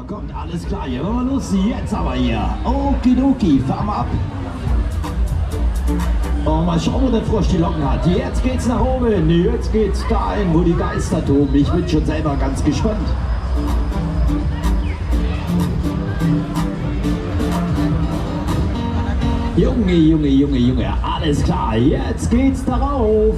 kommt, alles klar, hier wollen wir los, jetzt aber hier. Okidoki, fahren wir ab. Oh, mal schauen, wo der Frosch die Locken hat. Jetzt geht's nach oben, jetzt geht's dahin, wo die Geister toben. Ich bin schon selber ganz gespannt. Junge, alles klar, jetzt geht's darauf.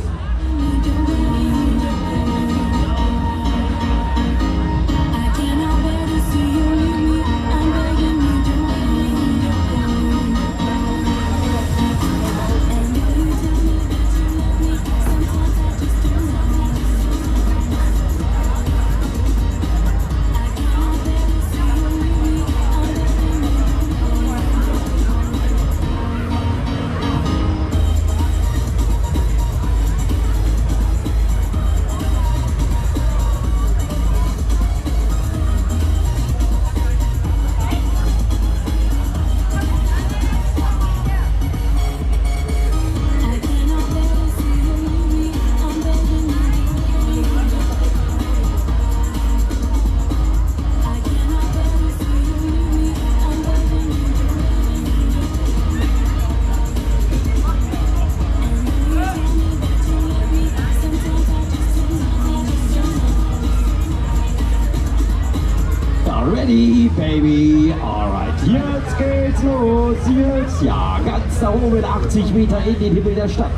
Ready, baby, alright, jetzt geht's los, jetzt, ja, ganz da oben, 80 Meter in den Himmel der Stadt.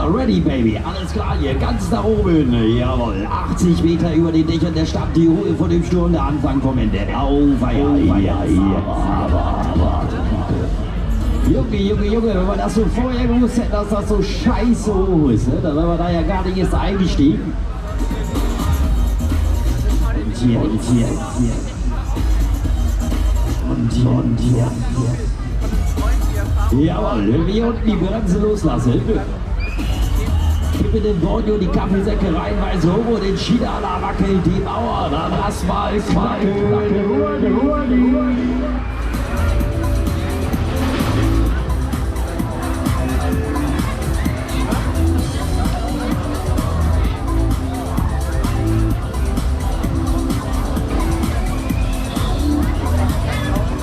Ready, baby, alles klar, hier ganz da oben, jawohl, 80 Meter über den Dächern der Stadt, die Ruhe vor dem Sturm, der Anfang vom Ende. Junge, wenn wir das so vorher gewusst hätten, dass das so scheiße hoch ist, ne? Dann wären wir da ja gar nicht erst eingestiegen. Und hier. Jawohl, wenn wir hier unten die Bremse loslassen, kippe den Bordio die Kaffeesäcke reinweise hoch und den Schiedala wackelt die Mauer, dann lass mal knacken. Ruhe.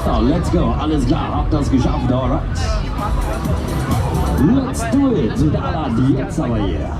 So, let's go, alles klar, habt das geschafft, alright. Let's do it, da, jetzt aber hier.